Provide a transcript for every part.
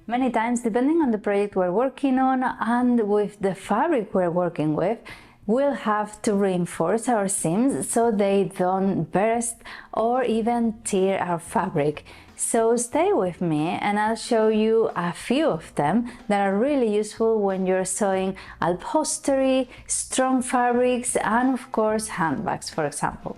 Many times, depending on the project we're working on and with the fabric we're working with, we'll have to reinforce our seams so they don't burst or even tear our fabric. So stay with me and I'll show you a few of them that are really useful when you're sewing upholstery, strong fabrics, and of course handbags, for example.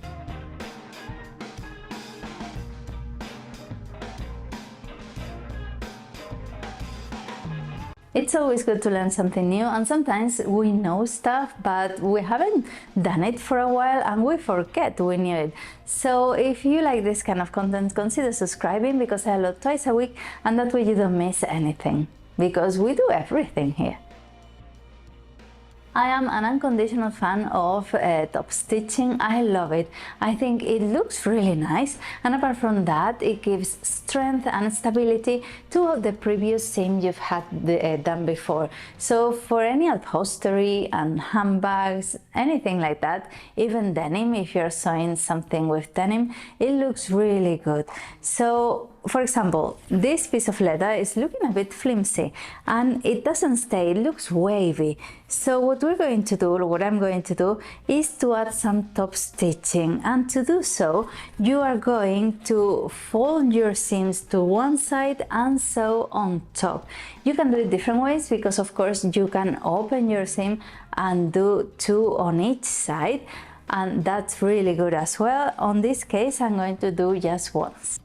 It's always good to learn something new, and sometimes we know stuff but we haven't done it for a while and we forget we knew it. So if you like this kind of content, consider subscribing because I upload twice a week, and that way you don't miss anything, because we do everything here. I am an unconditional fan of top stitching. I love it. I think it looks really nice, and apart from that, it gives strength and stability to the previous seam you've had done before. So for any upholstery and handbags, anything like that, even denim, if you're sewing something with denim, it looks really good. So for example, this piece of leather is looking a bit flimsy and it doesn't stay, it looks wavy. So what we're going to do, or what I'm going to do, is to add some top stitching, and to do so you are going to fold your seams to one side and sew on top. You can do it different ways, because of course you can open your seam and do two on each side, and that's really good as well. On this case I'm going to do just once.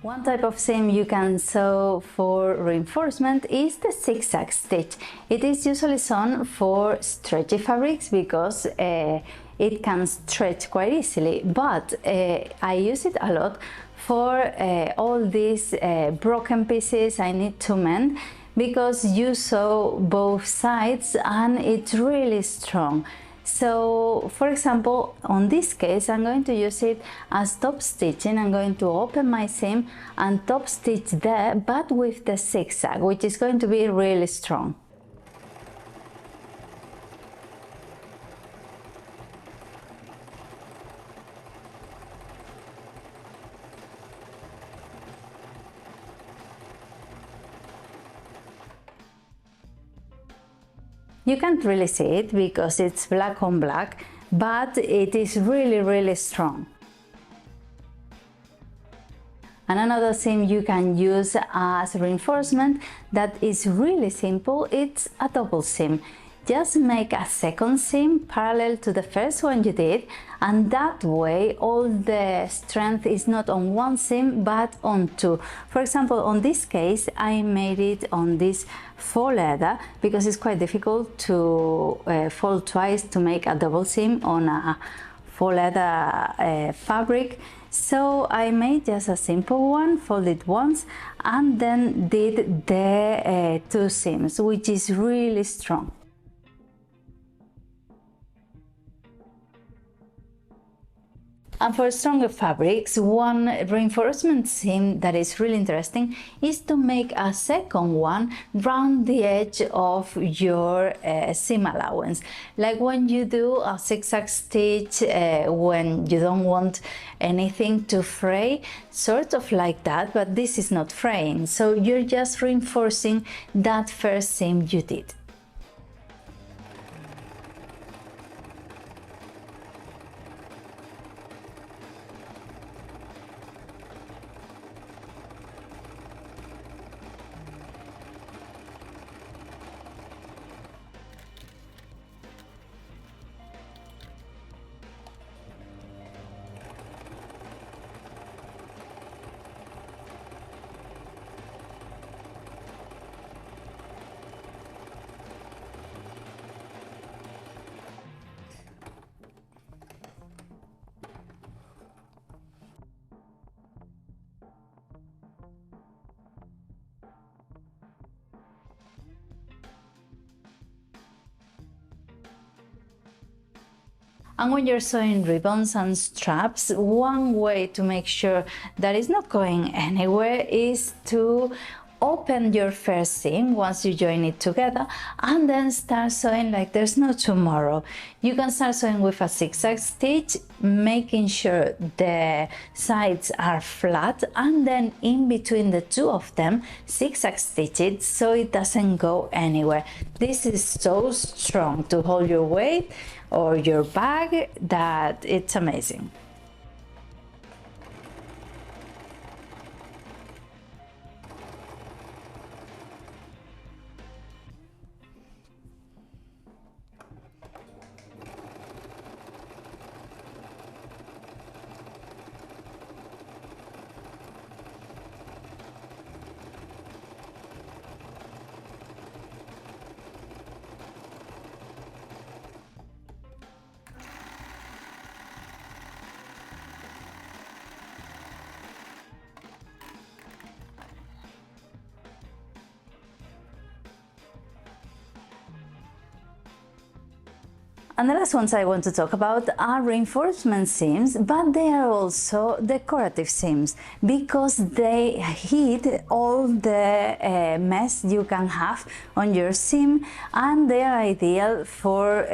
One type of seam you can sew for reinforcement is the zigzag stitch. It is usually sewn for stretchy fabrics because it can stretch quite easily, but I use it a lot for all these broken pieces I need to mend, because you sew both sides and it's really strong. So for example, on this case I'm going to use it as top stitching. I'm going to open my seam and top stitch there, but with the zigzag, which is going to be really strong. You can't really see it because it's black on black, but it is really strong. And another seam you can use as reinforcement that is really simple, it's a double seam. Just make a second seam parallel to the first one you did, and that way all the strength is not on one seam but on two. For example, on this case I made it on this faux leather because it's quite difficult to fold twice to make a double seam on a faux leather fabric. So I made just a simple one, folded once, and then did the two seams, which is really strong. And for stronger fabrics, one reinforcement seam that is really interesting is to make a second one round the edge of your seam allowance. Like when you do a zigzag stitch when you don't want anything to fray, sort of like that, but this is not fraying, so you're just reinforcing that first seam you did. And when you're sewing ribbons and straps, one way to make sure that it's not going anywhere is to open your first seam once you join it together and then start sewing like there's no tomorrow. You can start sewing with a zigzag stitch, making sure the sides are flat, and then in between the two of them zigzag stitch it so it doesn't go anywhere. This is so strong to hold your weight or your bag that it's amazing. And the last ones I want to talk about are reinforcement seams, but they are also decorative seams because they hide all the mess you can have on your seam, and they are ideal for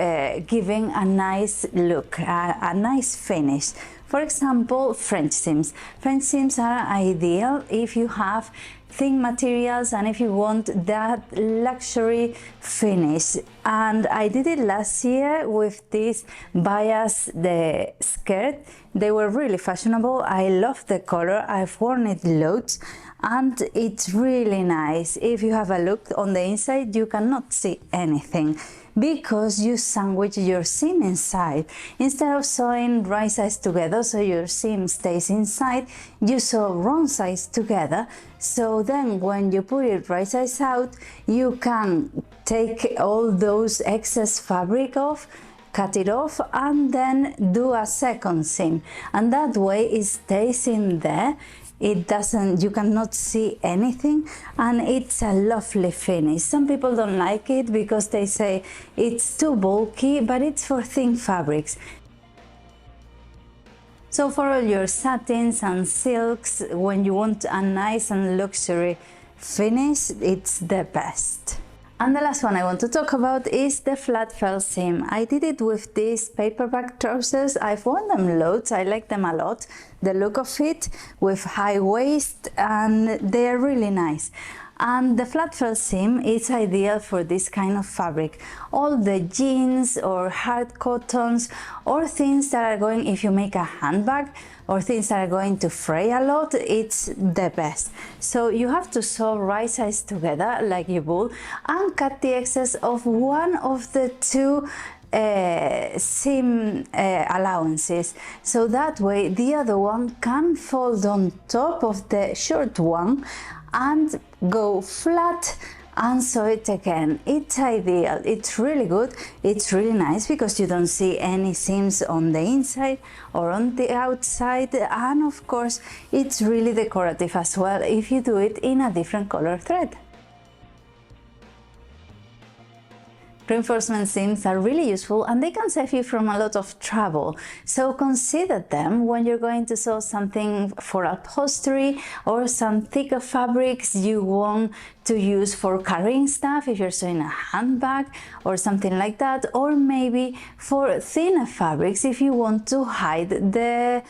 giving a nice look, a nice finish. For example, French seams. French seams are ideal if you have thin materials and if you want that luxury finish. And I did it last year with this bias the skirt. They were really fashionable. I love the color. I've worn it loads and it's really nice. If you have a look on the inside, you cannot see anything because you sandwich your seam inside. Instead of sewing right sides together so your seam stays inside, you sew wrong sides together. So then when you put it right sides out, you can take all those excess fabric off, cut it off, and then do a second seam. And that way it stays in there. It doesn't, you cannot see anything, and it's a lovely finish. Some people don't like it because they say it's too bulky, but it's for thin fabrics. So for all your satins and silks, when you want a nice and luxury finish, it's the best. And the last one I want to talk about is the flat fell seam. I did it with these paperback trousers. I've worn them loads. I like them a lot. The look of it with high waist, and they're really nice. And the flat fell seam is ideal for this kind of fabric. All the jeans or hard cottons or things that are going, if you make a handbag, or things that are going to fray a lot, it's the best. So you have to sew right sides together like you would and cut the excess of one of the two seam allowances, so that way the other one can fold on top of the short one and go flat and sew it again. It's ideal, it's really good, it's really nice because you don't see any seams on the inside or on the outside, and of course it's really decorative as well if you do it in a different color thread. Reinforcement seams are really useful and they can save you from a lot of trouble. So consider them when you're going to sew something for upholstery or some thicker fabrics you want to use for carrying stuff if you're sewing a handbag or something like that, or maybe for thinner fabrics if you want to hide the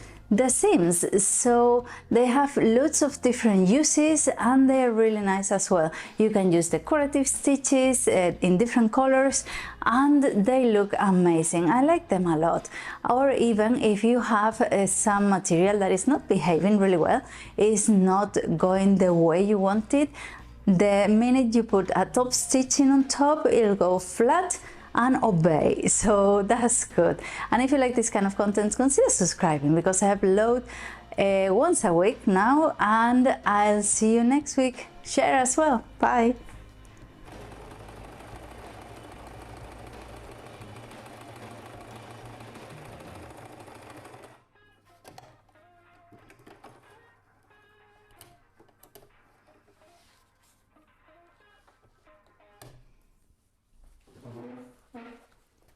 seams. So they have lots of different uses and they're really nice as well. You can use decorative stitches in different colors and they look amazing. I like them a lot. Or even if you have some material that is not behaving really well, is not going the way you want it, the minute you put a top stitching on top, it'll go flat and obey, so that's good. And if you like this kind of content, consider subscribing because I upload once a week now, and I'll see you next week. Share as well. Bye.